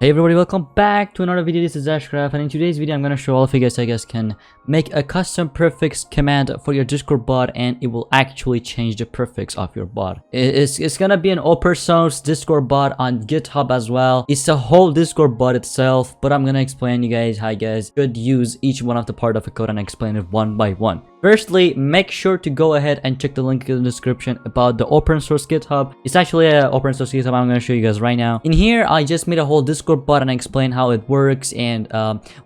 Hey everybody, welcome back to another video. This is DashCruft, and in today's video I'm going to show all of you guys how you guys can make a custom prefix command for your Discord bot, and it will actually change the prefix of your bot. It's going to be an open source Discord bot on GitHub as well. It's a whole Discord bot itself, but I'm going to explain you guys how you guys should use each one of the part of the code and explain it one by one. Firstly, make sure to go ahead and check the link in the description about the open source GitHub. It's actually an open source GitHub I'm going to show you guys right now. In here, I just made a whole Discord bot and I explain how it works and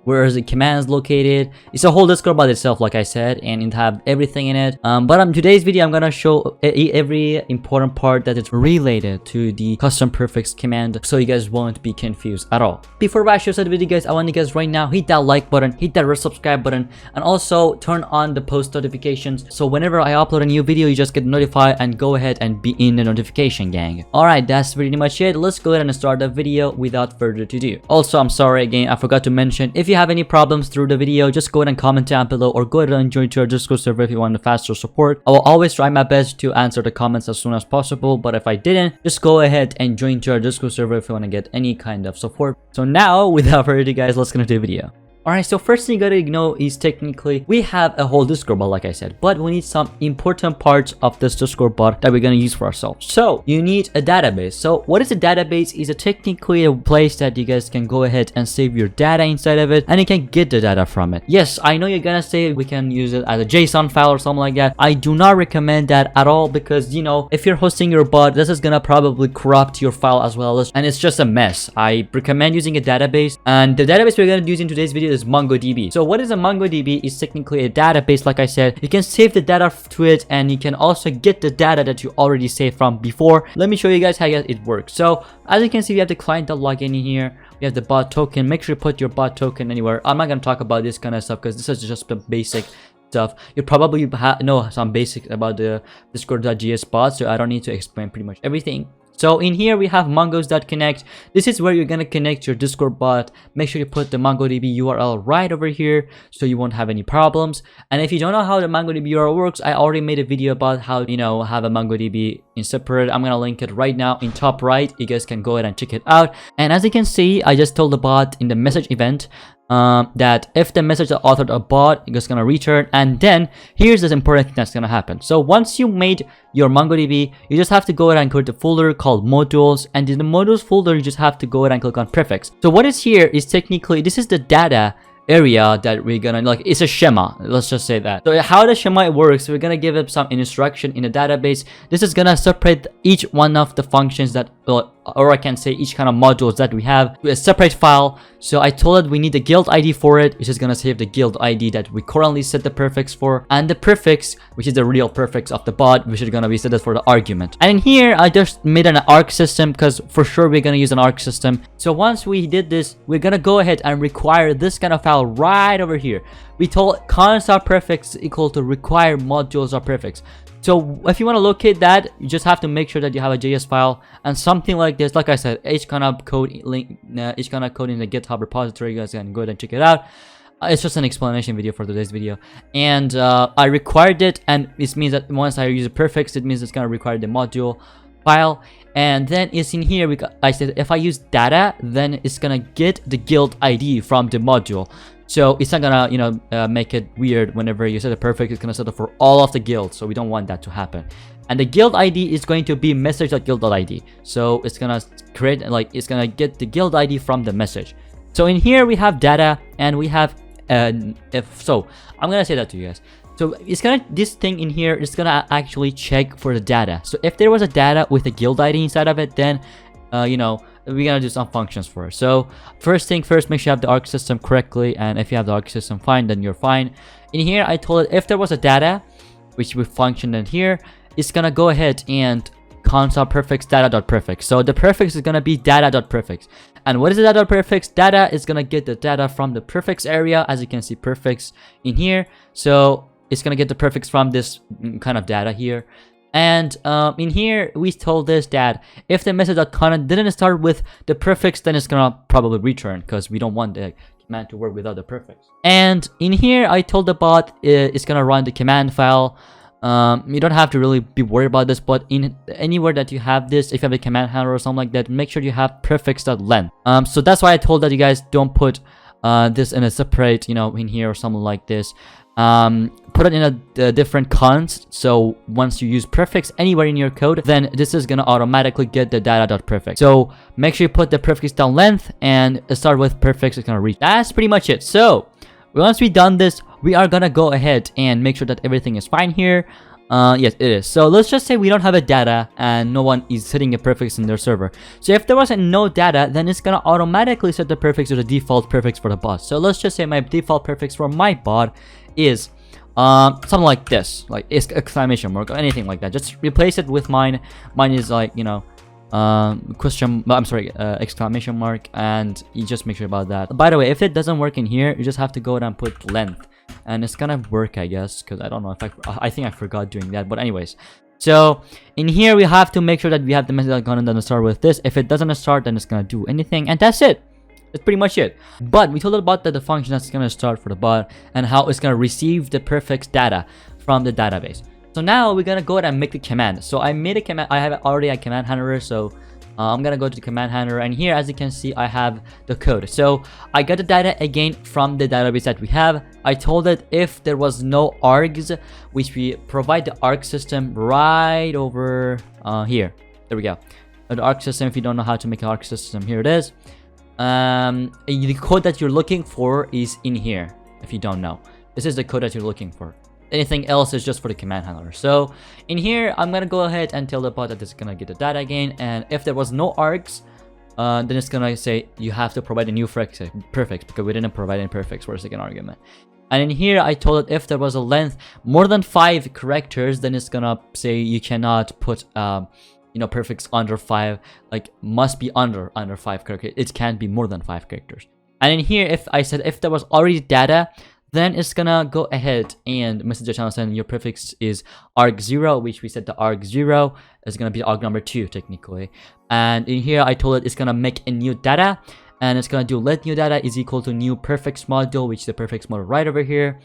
where is the commands located. It's a whole Discord bot itself, like I said, and it have everything in it. But on today's video, I'm going to show every important part that is related to the custom prefix command, so you guys won't be confused at all. Before I show the video, guys, I want you guys right now hit that like button, hit that red subscribe button, and also turn on the post notifications, so whenever I upload a new video you just get notified and go ahead and be in the notification gang. Alright, that's pretty much it. Let's go ahead and start the video without further ado. Also, I'm sorry again, I forgot to mention, if you have any problems through the video, just go ahead and comment down below, or go ahead and join to our Discord server if you want faster support. I will always try my best to answer the comments as soon as possible, but if I didn't, just go ahead and join to our Discord server if you want to get any kind of support. So now, without further ado guys, let's get into the video. Alright, so first thing you gotta know is technically we have a whole Discord bot, like I said, but we need some important parts of this Discord bot that we're gonna use for ourselves. So you need a database. So what is a database? Is technically a place that you guys can go ahead and save your data inside of it, and you can get the data from it. Yes, I know you're gonna say we can use it as a JSON file or something like that. I do not recommend that at all, because you know, if you're hosting your bot, this is gonna probably corrupt your file as well, and it's just a mess. I recommend using a database, and the database we're gonna use in today's video is MongoDB. So what is a MongoDB? Is technically a database, like I said. You can save the data to it, and you can also get the data that you already saved from before. Let me show you guys how it works. So as you can see, we have the client.login in here. We have the bot token. Make sure you put your bot token anywhere. I'm not going to talk about this kind of stuff because this is just the basic stuff. You probably know some basics about the Discord.js bot, so I don't need to explain pretty much everything. So in here we have mongos.connect. This is where you're gonna connect your Discord bot. Make sure you put the MongoDB URL right over here so you won't have any problems. And if you don't know how the MongoDB URL works, I already made a video about how, you know, have a MongoDB in separate. I'm gonna link it right now in top right. You guys can go ahead and check it out. And as you can see, I just told the bot in the message event that if the message that authored a bot, it's gonna return. And then here's this important thing that's gonna happen. So once you made your MongoDB, you just have to go ahead and create a folder called modules, and in the modules folder you just have to go ahead and click on prefix. So what is here is technically, this is the data area that we're gonna, like, it's a schema, let's just say that. So how the schema works, we're gonna give it some instruction in the database. This is gonna separate each one of the functions that, or I can say each kind of modules that we have to a separate file. So I told it we need the guild ID for it, which is gonna save the guild ID that we currently set the prefix for, and the prefix, which is the real prefix of the bot, which is gonna be set for the argument. And in here I just made an arc system, because for sure we're gonna use an arc system. So once we did this, we're gonna go ahead and require this kind of file right over here. We told const.prefix equal to require modules.prefix. So if you want to locate that, you just have to make sure that you have a JS file and something like this. Like I said, each kind of code link, each kind of code in the GitHub repository. You guys can go ahead and check it out. It's just an explanation video for today's video, and I required it, and this means that once I use a prefix, it means it's gonna require the module file. And then it's in here. I said if I use data, then it's gonna get the guild ID from the module. So it's not gonna, you know, make it weird whenever you set a prefix. It's gonna set it for all of the guilds, so we don't want that to happen. And the guild ID is going to be message.guild.id. So it's gonna create, like, it's gonna get the guild ID from the message. So in here we have data, and we have so I'm gonna say that to you guys. So it's gonna, this thing in here is gonna actually check for the data. So if there was a data with a guild ID inside of it, then you know, we're gonna do some functions for it. So first thing first, make sure you have the arc system correctly, and if you have the arc system fine, then you're fine. In here I told it if there was a data which would function in here, it's gonna go ahead and const.prefix data.prefix. So the prefix is gonna be data.prefix. And what is the data.prefix? Data is gonna get the data from the prefix area. As you can see, prefix in here. So it's gonna get the prefix from this kind of data here. And in here we told this that if the message.content didn't start with the prefix, then it's gonna probably return, because we don't want the command to work without the prefix. And in here I told the bot it's gonna run the command file You don't have to really be worried about this, but in anywhere that you have this, if you have a command handler or something like that, make sure you have prefix.length. So that's why I told that you guys don't put this in a separate, in here or something like this. Put it in a different const, so once you use prefix anywhere in your code, then this is gonna automatically get the data.prefix. So make sure you put the prefix.length and start with prefix. It's gonna read. That's pretty much it. So once we've done this, we are gonna go ahead and make sure that everything is fine here. Yes, it is. So let's just say we don't have a data and no one is setting a prefix in their server. So if there wasn't no data, then it's gonna automatically set the prefix to the default prefix for the bot. So let's just say my default prefix for my bot is something like this, like exclamation mark or anything like that. Just replace it with mine. Mine is like, exclamation mark, and you just make sure about that. By the way, if it doesn't work in here, you just have to go and put length, and it's gonna work, I guess, because I don't know if I think I forgot doing that. But anyways, so in here we have to make sure that we have the message icon and start with this. If it doesn't start, then it's gonna do anything, and that's it. That's pretty much it. But we told about the function that's gonna start for the bot and how it's gonna receive the prefix data from the database. So now we're gonna go ahead and make the command. So I made a command. I have already a command handler. So I'm gonna go to the command handler, and here, as you can see, I have the code. So I got the data again from the database that we have. I told it if there was no args, which we provide the arg system right over here. There we go. The arg system. If you don't know how to make an arg system, here it is. The code that you're looking for is in here. If you don't know, this is the code that you're looking for. Anything else is just for the command handler. So in here, I'm gonna go ahead and tell the bot that it's gonna get the data again, and if there was no args, then it's gonna say you have to provide a new prefix, because we didn't provide any prefix for a second argument. And in here, I told it if there was a length more than 5 characters, then it's gonna say you cannot put prefix under 5, like must be under 5 characters. It can't be more than 5 characters. And in here, if I said if there was already data, then it's gonna go ahead and message the channel saying your prefix is arg0, which we said the arg0 is gonna be arg number 2 technically. And in here, I told it it's gonna make a new data, and it's gonna do let new data is equal to new prefix module, which is the prefix module right over here.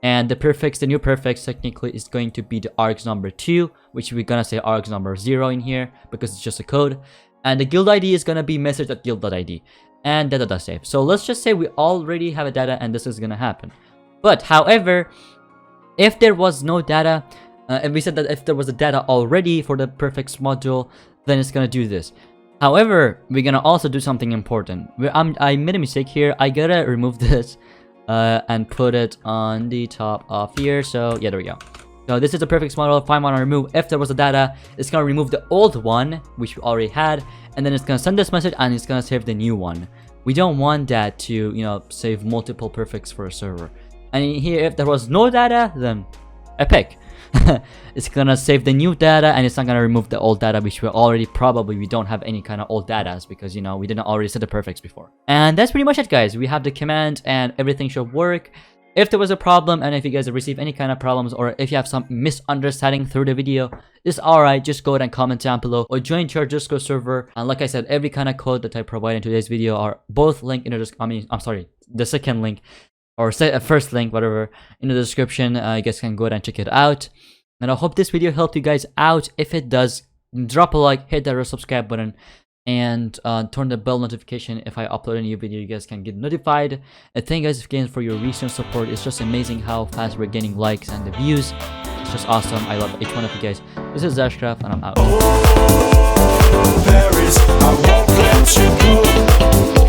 And the new prefix technically is going to be the args number 2, which we're gonna say args number 0 in here because it's just a code. And the guild ID is gonna be message.guild.id and data.save. So let's just say we already have a data and this is gonna happen. But however, if there was no data, and we said that if there was a data already for the prefix module, then it's gonna do this. However, we're gonna also do something important. I made a mistake here. I gotta remove this and put it on the top of here. So yeah, there we go. So this is the prefix model. If I want to remove, if there was a data, it's gonna remove the old one, which we already had, and then it's gonna send this message and it's gonna save the new one. We don't want that to save multiple prefix for a server. And in here, if there was no data, then epic. It's gonna save the new data, and it's not gonna remove the old data, which we don't have any kind of old data because we didn't already set the prefix before. And that's pretty much it, guys. We have the command and everything should work. If there was a problem, and if you guys receive any kind of problems, or if you have some misunderstanding through the video, it's alright. Just go ahead and comment down below or join your Discord server. And like I said, every kind of code that I provide in today's video are both linked in the description. The second link, or first link, whatever, in the description. You guys can go ahead and check it out. And I hope this video helped you guys out. If it does, drop a like, hit that subscribe button, and turn the bell notification. If I upload a new video, you guys can get notified. And thank you guys again for your recent support. It's just amazing how fast we're getting likes and the views. It's just awesome. I love each one of you guys. This is DashCruft, and I'm out. Paris, I won't let you go.